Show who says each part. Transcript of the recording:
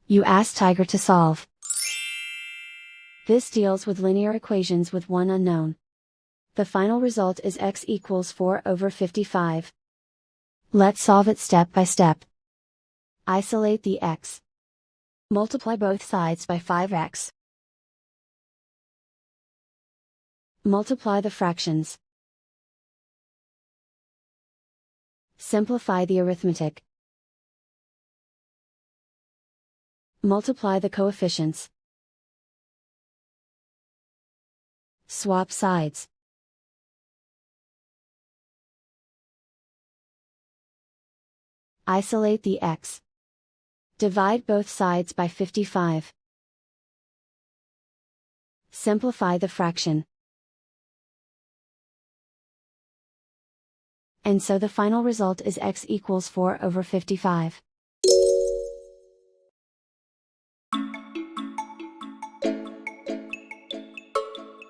Speaker 1: You ask Tiger to solve. This deals with linear equations with one unknown. The final result is x equals 4/55. Let's solve it step by step. Isolate the x. Multiply both sides by 5x. Multiply the fractions. Simplify the arithmetic. Multiply the coefficients. Swap sides. Isolate the x. Divide both sides by 55. Simplify the fraction. And so the final result is x equals 4/55.